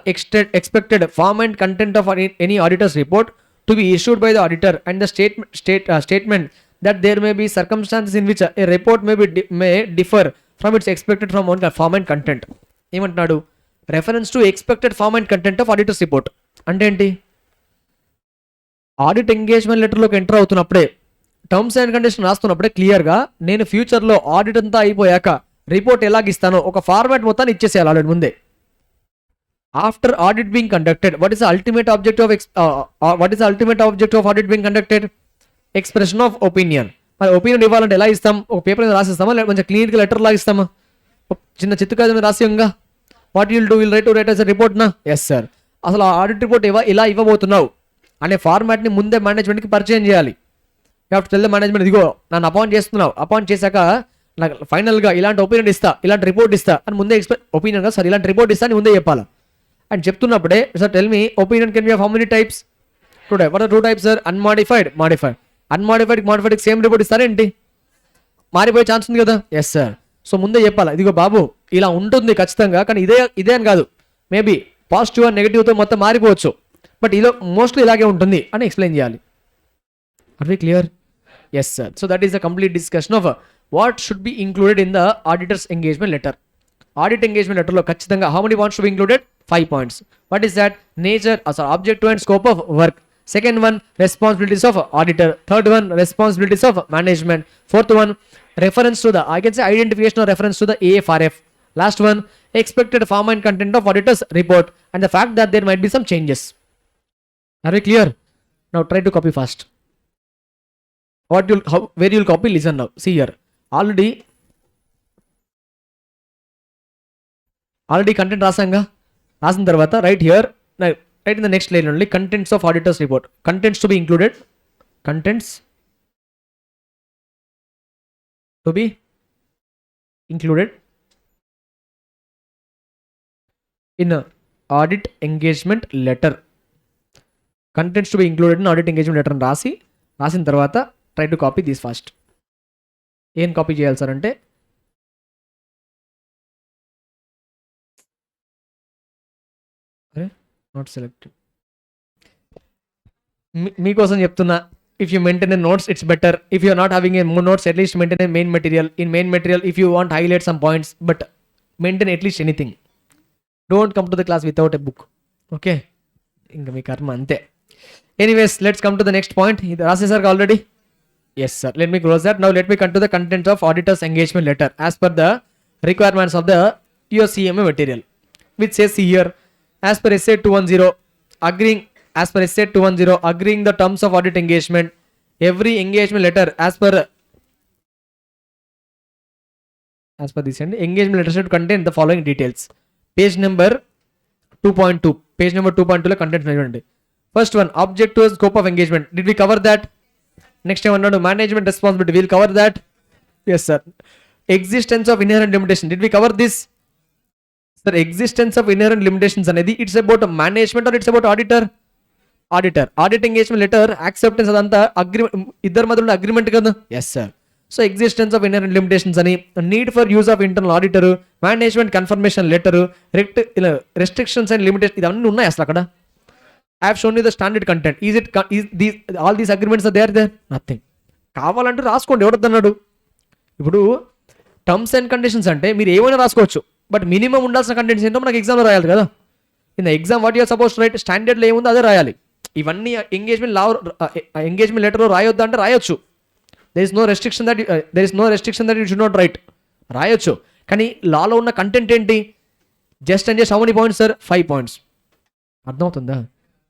expected form and content of any auditor's report to be issued by the auditor and the statement that there may be circumstances in which a report may differ from its expected form and content. ఏమంటున్నాడు? Reference to expected form and content of auditor's report అంటే ఏంటి? Audit engagement లెటర్లోకి enter అవుతున్నప్పుడే, terms and condition రాస్తున్నప్పుడే క్లియర్గా నేను ఫ్యూచర్లో audit అంతా అయిపోయాక రిపోర్ట్ ఎలాగిస్తానో ఒక ఫార్మాట్ మొత్తాన్ని ఇచ్చేసేయాలి ఆల్రెడీ ముందే. After audit being conducted, what is ultimate objective of audit being conducted? Expression of opinion. మరి ఒపీనియన్ ఇవ్వాలంటే ఎలా ఇస్తాం? ఒక పేపర్ మీద రాసిస్తామా, లేదా కొంచెం క్లియర్గా లెటర్ లాగా ఇస్తామా? చిన్న చిత్తుకాయ మీద రాసియంగా what you'll do? Will write as a report నా? Yes sir. అసలు ఆ ఆడిట్ రిపోర్ట్ ఇలా ఇవ్వబోతున్నావు అనే ఫార్మాట్ని ముందే మేనేజ్మెంట్కి పరిచయం చేయాలి. You have to tell the management, ఇదిగో నన్ను అపాయింట్ చేస్తున్నావు, అపాయింట్ చేశాక నాకు ఫైనల్గా ఇలాంటి ఒపీనియన్ ఇస్తా, ఇలాంటి రిపోర్ట్ ఇస్తా అని ముందే ఒపీనియన్ కదా సార్, ఇలాంటి రిపోర్ట్ ఇస్తా అని ముందే చెప్పాలి. అని చెప్తున్నప్పుడే sir tell me opinion can be of how many types? 2 types. What are 2 types sir? Unmodified, modified. Unmodified modified same report ఇస్తారేంటి? మారిపోయే ఛాన్స్ ఉంది కదా. Yes sir. సో ముందే చెప్పాలి, ఇదిగో బాబు ఇలా ఉంటుంది ఖచ్చితంగా, కానీ ఇదే అని కాదు, మేబీ పాజిటివ్ అండ్ నెగిటివ్తో మొత్తం మారిపోవచ్చు, బట్ ఇదో మోస్ట్లీ ఇలాగే ఉంటుంది అని ఎక్స్ప్లెయిన్ చేయాలి. Are we clear? Yes sir. So that is the complete discussion of what should be included in the auditors engagement letter. Audit engagement లెటర్లో ఖచ్చితంగా how many points to be included? 5 points. What is that? Nature, objective and scope of work. Second one, responsibilities of auditor. Third one, responsibilities of management. Fourth one, reference to the, I can say identification or reference to the AFRF. Last one, expected form and content of auditor's report and the fact that there might be some changes. Are we clear? Now try to copy fast. Where you'll copy? Listen now. See here. Already content రాసాంగా. రాసిన తర్వాత right here. Now right in the next line only, contents of auditor's report. Contents to be included. Contents to be included in a audit engagement letter. Contents to be included in audit engagement letter రాసిన తర్వాత try to copy this fast. ఏం copy చేయాలి sir అంటే, not selected, మీకోసం చెప్తున్నా, if you maintain a notes it's better. If you are not having a notes, at least maintain a main material. In main material if you want highlight some points, but maintain at least anything. Don't come to the class without a book. Okay, ఇంకా మీ కర్మ అంతే. Anyways, let's come to the next point. ఇది రాసేసారు ఆల్రెడీ? Yes sir. Let me close that. Now let me come to the content of auditors engagement letter as per the requirements of the USCMA material, which says here, as per SA 210, agreeing the terms of audit engagement, every engagement letter as per this end, engagement letter should contain the following details. Page number 2.2. Page number 2.2 lo content chudandi. First one, objective scope of engagement. Did we cover that? Next time another management responsibility, we'll cover that. Yes sir. Existence of inherent limitation. Did we cover this? Sir, existence of inherent limitations అనేది it's about management or it's about auditor? Audit engagement letter acceptance అదంతా ఇద్దరి మధ్యలో agreement కదా. Yes sir. So existence of inherent limitations అని, need for use of internal auditor, management confirmation letter, restrictions and limitation, ఇవన్నీ ఉన్నాయి అసలు అక్కడ. I have shown you the standard content. All these agreements are there? Nothing. కావాలంటే రాసుకోండి, ఎవడొద్దన్నాడు. ఇప్పుడు terms and conditions అంటే మీరు ఏమైనా రాసుకోవచ్చు, బట్ మినిమం ఉండాల్సిన కంటెంట్స్ ఏంటో మనకు ఎగ్జామ్లో రాయాలి కదా. In the exam what you're supposed to write, స్టాండర్డ్లో ఏముందో అదే రాయాలి. ఇవన్నీ ఎంగేజ్మెంట్ లెటర్లో రాయొద్దు అంటే రాయొచ్చు. There is no restriction that you should not write. రాయొచ్చు, కానీ లాలో ఉన్న కంటెంట్ ఏంటి? Just and just how many points sir? 5 points. అర్థమవుతుందా?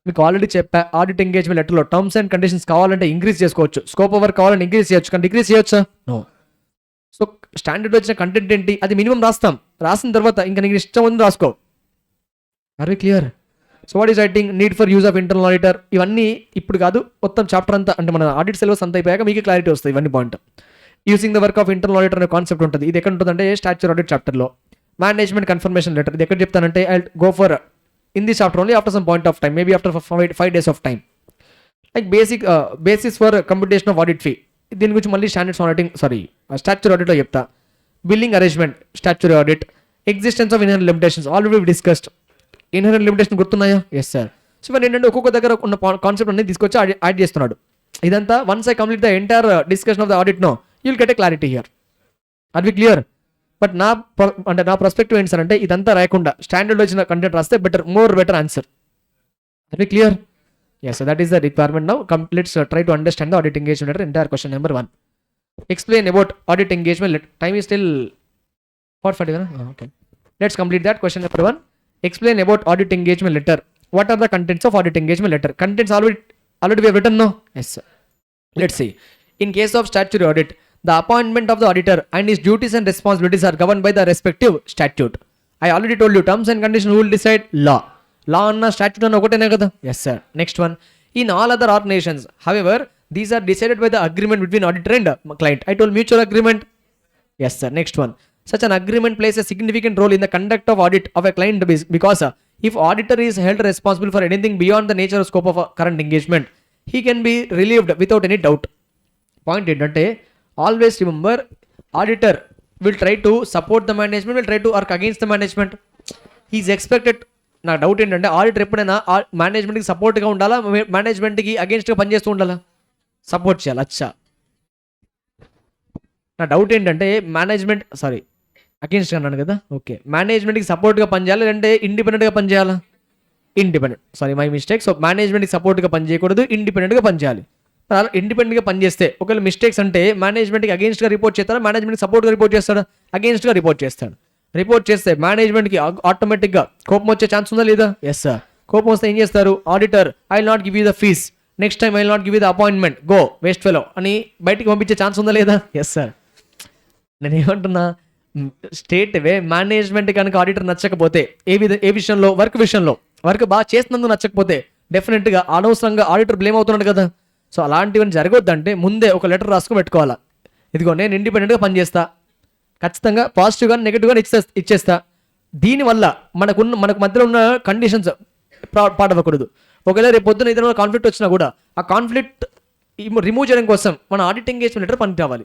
మీకు ఆల్రెడీ చెప్పా, ఆడిట్ ఎంగేజ్మెంట్ లెటర్లో టర్మ్స్ అండ్ కండిషన్స్ కావాలంటే ఇంక్రీజ్ చేసుకోవచ్చు, స్కోప్ ఓవర్ కావాలంటే ఇంక్రీజ్ చేయొచ్చు, కానీ డిక్రీజ్ చేయొచ్చా? నో. సో స్టాండర్డ్ వచ్చిన కంటెంట్ ఏంటి అది మినిమం రాస్తాం. రాసిన తర్వాత ఇంకా నీకు ఇష్టం ఉంది రాసుకో. Are we clear? So what is writing? Need for use of internal auditor. ఇవన్నీ ఇప్పుడు కాదు, మొత్తం చాప్టర్ అంతా, అంటే మన ఆడిట్ సిలబస్ అంతా అయిపోయాక మీకు క్లారిటీ వస్తుంది ఇవన్నీ point. Using the work of internal auditor అనే కాన్సెప్ట్ ఉంటుంది. ఇది ఎక్కడ ఉంటుంది అంటే స్టాట్యూటరీ ఆడిట్ చాప్టర్లో. మేనేజ్మెంట్ కన్ఫర్మేషన్ లెటర్ ఇది ఎక్కడ చెప్తానంటే I go for in this chapter only after some point of time, maybe after 5 days of time. Like basis for computation of audit fee, దీని గురించి మళ్ళీ స్టాట్యూటరీ ఆడిట్లో చెప్తా. Billing arrangement, statutory audit. Existence of inherent limitations already discussed. Inherent limitation గుర్తున్నాయా? Yes sir. So ఇవన్నీ ఏంటంటే ఒక్కొక్క దగ్గర ఉన్న కాన్సెప్ట్ అనేది తీసుకొచ్చి యాడ్ చేస్తున్నాడు. ఇదంతా once I complete the entire discussion of the audit no you will get a clarity here. Are we clear? బట్ నా పర్స్పెక్టివ్ ఏంటి సార్ అంటే ఇదంతా రాయకుండా స్టాండర్డ్ వచ్చిన కంటెంట్ రాస్తే better answer. Are we clear? Yes, so that is the requirement now. Let's try to understand the audit engagement letter. Entire question number 1. Explain about audit engagement letter. Time is still 4:40. Okay. Let's complete that. Question number 1. Explain about audit engagement letter. What are the contents of audit engagement letter? Contents already we have written, no? Yes, sir. Let's see. In case of statutory audit, the appointment of the auditor and his duties and responsibilities are governed by the respective statute. I already told you terms and conditions who will decide? Law. Law అన్న statute అన్న ఒకటేనే కదా. Yes sir. Next one, in all other organisations however these are decided by the agreement between auditor and client. I told mutual agreement. Yes sir. Next one, such an agreement plays a significant role in the conduct of audit of a client because if auditor is held responsible for anything beyond the nature or scope of a current engagement, he can be relieved without any doubt. Point ఏంటంటే always remember, auditor will try to support the management, will try to work against the management. He is expected. నా doubt ఏంటంటే auditor ఎప్పుడైనా మేనేజ్మెంట్కి సపోర్ట్గా ఉండాలా, మేనేజ్మెంట్కి అగేన్స్ట్గా పనిచేస్తూ ఉండాలా? సపోర్ట్ చేయాలి. అచ్చా, నా డౌట్ ఏంటంటే అగేన్స్ట్గా అన్నాను కదా, ఓకే. మేనేజ్మెంట్కి సపోర్ట్గా పనిచేయాలి లేదంటే ఇండిపెండెంట్గా పనిచేయాలా? Independent, my mistake. సో మేనేజ్మెంట్కి సపోర్ట్గా పనిచేయకూడదు, ఇండిపెండెంట్గా పనిచేయాలి. అలా ఇండిపెండెంట్గా పనిచేస్తే ఒకవేళ మిస్టేక్స్ అంటే మేనేజ్మెంట్కి అగేన్స్ట్గా రిపోర్ట్ చేస్తారా, మేనేజ్మెంట్కి సపోర్ట్గా రిపోర్ట్ చేస్తాడా? అగేన్స్ట్గా రిపోర్ట్ చేస్తాడు. రిపోర్ట్ చేస్తే మేనేజ్మెంట్కి ఆటోమేటిక్గా కోపం వచ్చే ఛాన్స్ ఉందా లేదా? Yes sir. కోపం వస్తే ఏం చేస్తారు? Auditor, I will not give you the fees, next time I will not give you the appointment, go waste fellow అని బయటికి పంపించే ఛాన్స్ ఉందా లేదా? Yes sir. నేను ఏమంటున్నా, స్టేట్ వే మేనేజ్మెంట్ కనుక ఆడిటర్ నచ్చకపోతే ఏ విషయంలో? వర్క్ బాగా చేసినందుకు నచ్చకపోతే డెఫినెట్గా అనవసరంగా ఆడిటర్ బ్లేమ్ అవుతున్నాడు కదా. సో అలాంటివన్నీ జరగొద్దంటే ముందే ఒక లెటర్ రాసుకొని పెట్టుకోవాలా. ఇదిగో నేను ఇండిపెండెంట్గా పనిచేస్తా, ఖచ్చితంగా పాజిటివ్గా నెగిటివ్గా ఇచ్చేస్తా. దీనివల్ల మనకు మధ్యలో ఉన్న కండిషన్స్ పాడవకూడదు. ఒకవేళ రేపు పొద్దున ఏదైనా కాన్ఫ్లిక్ట్ వచ్చినా కూడా ఆ కాన్ఫ్లిక్ట్ రిమూవ్ చేయడం కోసం మన ఆడిట్ ఎంగేజ్మెంట్ లెటర్ పనికి రావాలి.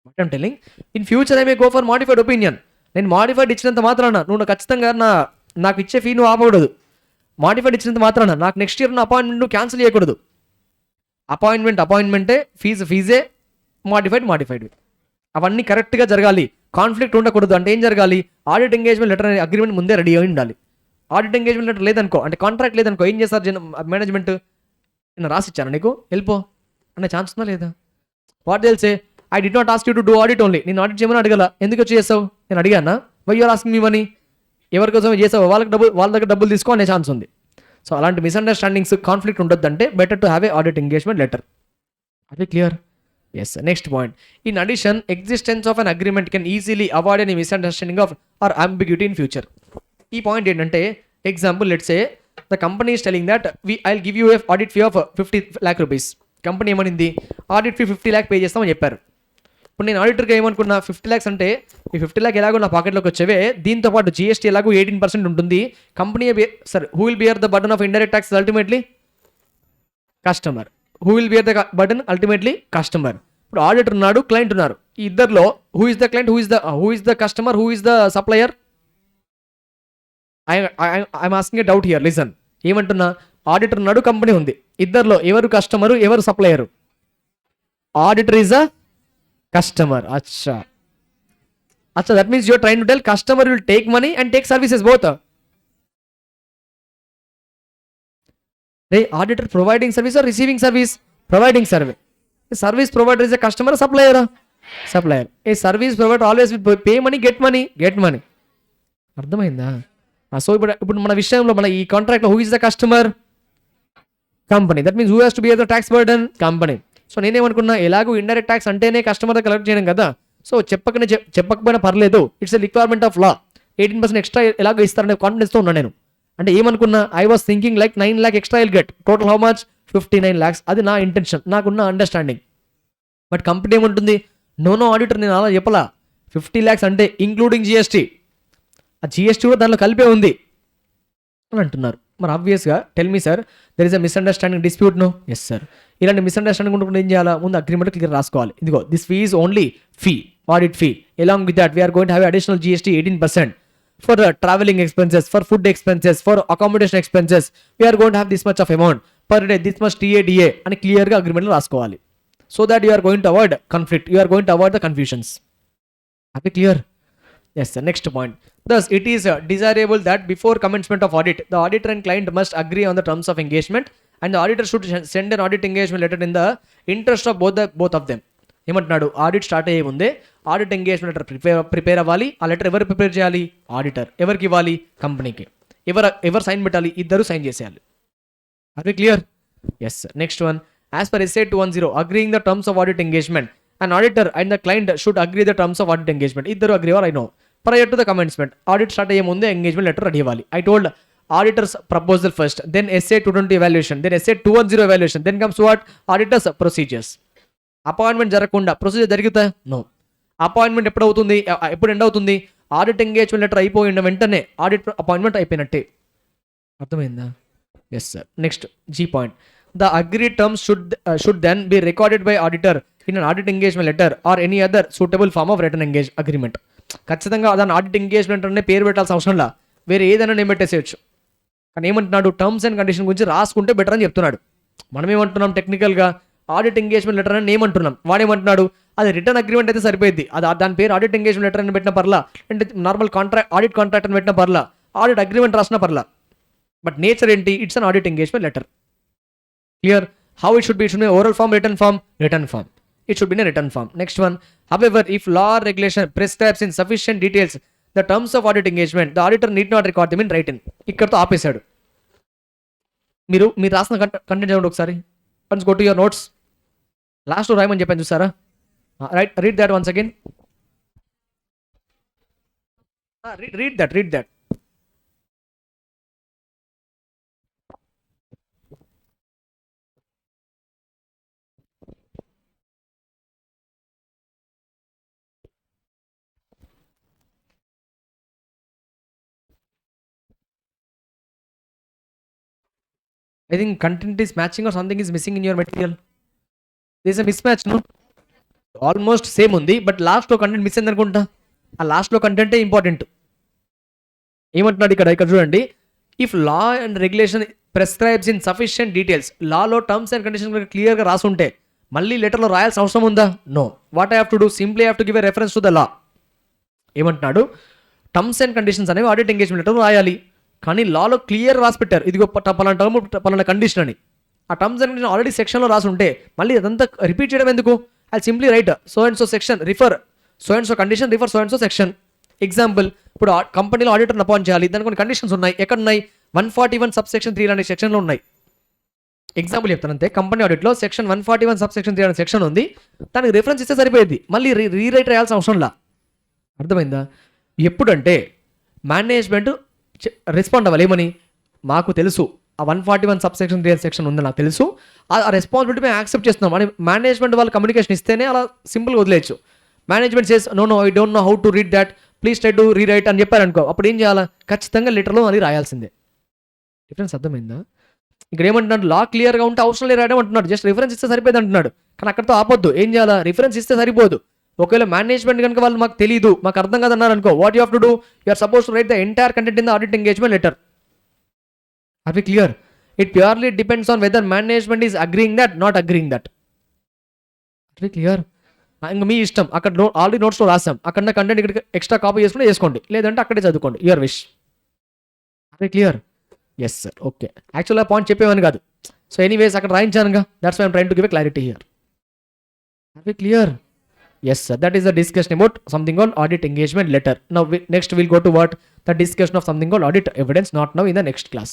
What I'm telling, in future I may go for modified opinion. నేను మాడిఫైడ్ ఇచ్చినంత మాత్రాన నువ్వు ఖచ్చితంగా నాకు ఇచ్చే ఫీ నువ్వు ఆపకూడదు. మాడిఫైడ్ ఇచ్చినంత మాత్రాన నాకు నెక్స్ట్ ఇయర్ నా అపాయింట్మెంట్ నువ్వు క్యాన్సిల్ చేయకూడదు. అపాయింట్మెంటే, ఫీజే, మాడిఫైడ్ అవన్నీ కరెక్ట్గా జరగాలి. కాన్ఫ్లిక్ట్ ఉండకూడదు. అంటే ఏం జరగాలి? ఆడిట్ ఎంగేజ్మెంట్ లెటర్ అనే అగ్రిమెంట్ ముందే రెడీ అయి ఉండాలి. ఆడిట్ ఎంగేజ్మెంట్ లెటర్ లేదనుకో, అంటే కాంట్రాక్ట్ లేదనుకో, ఏం చేస్తారు మేనేజ్మెంట్? నేను రాసిచ్చాను నీకు వెళ్ళిపో అనే ఛాన్స్ ఉందా లేదా? వాట్ తెలిసే I did not ask you to do audit only. నేను ఆడిట్ చేయమని అడగల, ఎందుకు వచ్చి చేస్తావు? నేను అడిగానా? Why you're asking me money? ఎవరికోసం చేసావు? వాళ్ళ దగ్గర డబ్బులు తీసుకో అనే ఛాన్స్ ఉంది. సో అలాంటి మిస్అండర్స్టాండింగ్స్, కాన్ఫ్లిక్ట్ ఉండొద్దంటే better to have a audit engagement letter. అది clear? Yes. Next point, in addition existence of an agreement can easily avoid any misunderstanding of or ambiguity in future. ఈ point ఏంటంటే, example let's say the company is telling that I will give you a audit fee of 50 lakh rupees. Company ఏమనింది? Audit fee 50 lakh pay చేస్తామని చెప్పారు. ఇప్పుడు నేను ఆడిటర్గా ఏమనుకున్నా, 50 lakhs అంటే ఈ 50 lakh ఎలాగో నా పాకెట్లోకి వచ్చేవే, దీంతో పాటు జీఎస్టీ ఎలాగో 18% ఉంటుంది. Company sir, who will bear the burden of indirect tax ultimately? Customer. Who will bear the burden ultimately? Customer. ఇప్పుడు ఆడిటర్ ఉన్నాడు, క్లయింట్ ఉన్నారు. ఈ ఇద్దరిలో who is the client, who is the customer, who is the supplier? I'm asking a doubt here, listen. ఏమంటున్నా? Auditor ఉన్నాడు, company ఉంది. ఇద్దరిలో ఎవరు కస్టమరు, ఎవరు supplier? Auditor is a customer. అచ్చా, that means you're trying to tell customer will take money and take services both. రే, auditor providing service or receiving service? Providing service provider is a customer, సప్లయరా? Supplier. A service provider always pay money, get money. అర్థమైందా? So ఇప్పుడు మన విషయంలో, మన ఈ కాంట్రాక్ట్లో who is the customer? Company. That means who has to bear the tax burden? Company. So నేనేమనుకున్నా, ఎలాగో ఇండైరెక్ట్ ట్యాక్స్ అంటేనే కస్టమర్ కలెక్ట్ చేయడం కదా, సో చెప్పకపోయినా పర్లేదు, it's a requirement of law, 18% extra ఎలాగో ఇస్తారనే కాన్ఫిడెన్స్తో ఉన్నా నేను. అంటే ఏమనుకున్నా, I was thinking like 9 lakh extra will get, total how much? 59 lakhs. అది నా ఇంటెన్షన్, నాకున్న అండర్స్టాండింగ్. బట్ కంపెనీ ఏముంటుంది? నో ఆడిటర్, నేను అలా చెప్పలా. 50 lakhs అంటే ఇంక్లూడింగ్ జిఎస్టీ, ఆ జిఎస్టీ కూడా దానిలో కలిపే ఉంది అని అంటున్నారు. మరి ఆబ్వియస్గా tell me sir, there is a misunderstanding, dispute? No. Yes sir. ఇలాంటి మిస్అండర్స్టాండింగ్ ఉండకుండా ఏం చేయాలా? ముందు అగ్రిమెంట్ క్లియర్ రాసుకోవాలి. ఇదిగో, this fee is only fee, audit fee. Along with that we are going to have additional GST 18% for traveling expenses, for food expenses, for accommodation expenses. We are going to have this much of amount per day, this much TADA అని క్లియర్గా అగ్రిమెంట్లో రాసుకోవాలి. So that you are going to avoid conflict, you are going to avoid the confusions. అది క్లియర్? Yes sir. Next point, thus it is desirable that before commencement of audit, the auditor and client must agree on the terms of engagement, and the auditor should send an audit engagement letter in the interest of both of them. ఏమంటున్నాడు? Audit start అయ్యే ముందే audit engagement letter prepare అవ్వాలి. ఆ letter ఎవరు prepare చేయాలి? Auditor. ఎవరికి ఇవ్వాలి? కంపెనీకి. ఎవరు సైన్ పెట్టాలి? ఇద్దరు సైన్ చేసేయాలి. అది clear? Yes. Next one, as per SA 210 agreeing the terms of audit engagement, and auditor and the client should agree the terms of audit engagement. ఇద్దరు agree or I know prior to the commencement. Audit start అయ్యే ముందే engagement letter ready అవ్వాలి. I told auditors proposal first, then SA 220 evaluation, then SA 210 evaluation, then comes what? Auditors procedures. Appointment జరగకుండా procedure జరుగుతా? No. Appointment ఎప్పుడు end అవుతుంది? Audit engagement letter అయిపోయిన వెంటనే audit appointment అయిపోయినట్టే. అర్థమైందా? Yes sir. Next G point, the agree terms should then be recorded by auditor in an audit engagement letter or any other suitable form of written agreement. ఖచ్చితంగా దాని audit engagement అనే పేరు పెట్టాల్సిన అవసరంలా వేరే ఏదైనా నేను పెట్టేసేయచ్చు. కానీ ఏమంటున్నాడు, టర్మ్స్ అండ్ కండిషన్ గురించి రాసుకుంటే బెటర్ అని చెప్తున్నాడు. మనం ఏమంటున్నాం టెక్నికల్గా ఆడిట్ ఎంగేజ్మెంట్ లెటర్ అని ఏమంటున్నాం, వాడేమంటున్నాడు అది రిటర్న్ అగ్రిమెంట్ అయితే సరిపోయింది, అది దాని పేరు ఆడిట్ ఎంగేజ్మెంట్ లెటర్ అని పెట్టిన పర్లా, అంటే నార్మల్ ఆడిట్ కాంట్రాక్ట్ అని పెట్టిన పర్లా, ఆడిట్ అగ్రిమెంట్ రాసిన పర్లా. బట్ నేచర్ ఏంటి, it's an audit engagement letter. Clear? How it should be, it should be oral form, written form, written form. It should be in a written form. Next one, however, if law or regulation prescribes in sufficient details the terms of audit engagement, the auditor need not record them in writing. ఇక్కడతో ఆపేశాడు. మీరు రాసిన content చదవండి ఒకసారి. Once go to your notes. లాస్ట్లో రాయమని చెప్పాను చూసారా, right, read that once again. Read that. I think content is matching or something is missing in your material. There is a mismatch, no? Almost same ఉంది, but లాస్ట్లో content miss అయింది అనుకుంటా. ఆ లాస్ట్లో కంటెంటే ఇంపార్టెంట్. ఏమంటున్నాడు ఇక్కడ చూడండి, if law and regulation prescribes in sufficient details, లాలో టర్మ్స్ అండ్ కండిషన్ క్లియర్గా రాసి ఉంటే మళ్ళీ లెటర్లో రాయాల్సిన అవసరం ఉందా? No. What I have to do, simply have to give a reference to the law. ఏమంటున్నాడు, టర్మ్స్ అండ్ కండిషన్స్ అనేవి ఆడిట్ ఎంగేజ్మెంట్ లెటర్ రాయాలి, కానీ లాలో క్లియర్ రాసి పెట్టారు ఇదిగో పలానా టర్మ్ పలానా కండిషన్ అని. ఆ టర్మ్స్ అండ్ కండిషన్ ఆల్రెడీ సెక్షన్లో రాసి ఉంటే మళ్ళీ అదంతా రిపీట్ చేయడం ఎందుకు? I simply right so and so section refer so and so condition refer so and so section. Example, ఇప్పుడు కంపెనీలో ఆడిటర్ని అపాయింట్ చేయాలి, దానికి కొన్ని కండిషన్స్ ఉన్నాయి. ఎక్కడ ఉన్నాయి? 141 సబ్సెక్షన్ 3 అనే సెక్షన్లో ఉన్నాయి. ఎగ్జాంపుల్ చెప్తాను అంతే. కంపెనీ ఆడిట్లో సెక్షన్ 141 సబ్సెక్షన్ 3 అనే సెక్షన్ ఉంది, దానికి రిఫరెన్స్ ఇస్తే సరిపోయింది, మళ్ళీ రీరైట్ రాయాల్సిన అవసరంలా. అర్థమైందా? ఎప్పుడంటే మేనేజ్మెంట్ రెస్పాండ్ అవ్వాలి ఏమని, మాకు తెలుసు ఆ 141 సబ్సెక్షన్ 3 సెక్షన్ ఉంది, నాకు తెలుసు, ఆ రెస్పాన్సిబిలిటీ మేము యాక్సెప్ట్ చేస్తున్నాం అని మేనేజ్మెంట్ వాళ్ళు కమ్యూనికేషన్ ఇస్తేనే అలా సింపుల్గా వదిలేయచ్చు. Management says no I don't know how to read that, please try to rewrite అని చెప్పారనుకో, అప్పుడు ఏం చేయాలా? ఖచ్చితంగా లెటర్లో అది రాయాల్సిందే. డిఫరెన్స్ అర్థమైందా? ఇక్కడ ఏమంటున్నాడు, లా క్లియర్గా ఉంటే అవసరం లేదు రాయడం అంటున్నాడు, జస్ట్ రిఫరెన్స్ ఇస్తే సరిపోయింది అంటున్నాడు. కానీ అక్కడతో ఆపొద్దు. ఏం చేయాలా? రిఫరెన్స్ ఇస్తే సరిపోదు. ఒకవేళ మేనేజ్మెంట్ కనుక వాళ్ళు మాకు తెలియదు, మాకు అర్థం కాదన్నారు అనుకో, what you have to do, you are suppose to write the entire content in the audit engagement letter. Are we clear? It purely depends on whether management is agreeing that, not agreeing that. Are we clear? ఇంకా మీ ఇష్టం. అక్కడ already నోట్స్లో రాసాం, అక్కడ content ఇక్కడ extra copy చేసుకుంటే చేసుకోండి, లేదంటే అక్కడే చదువుకోండి, your wish. Are we clear? Yes sir, okay. యాక్చువల్గా పాయింట్ చెప్పేవాని కాదు, సో ఎనీవేస్ అక్కడ రాయించానుగా, that's why I'm trying to give a clarity here. Are we clear? Yes sir, that is the discussion about something called audit engagement letter. Now next we'll go to what? The discussion of something called audit evidence, not now, in the next class.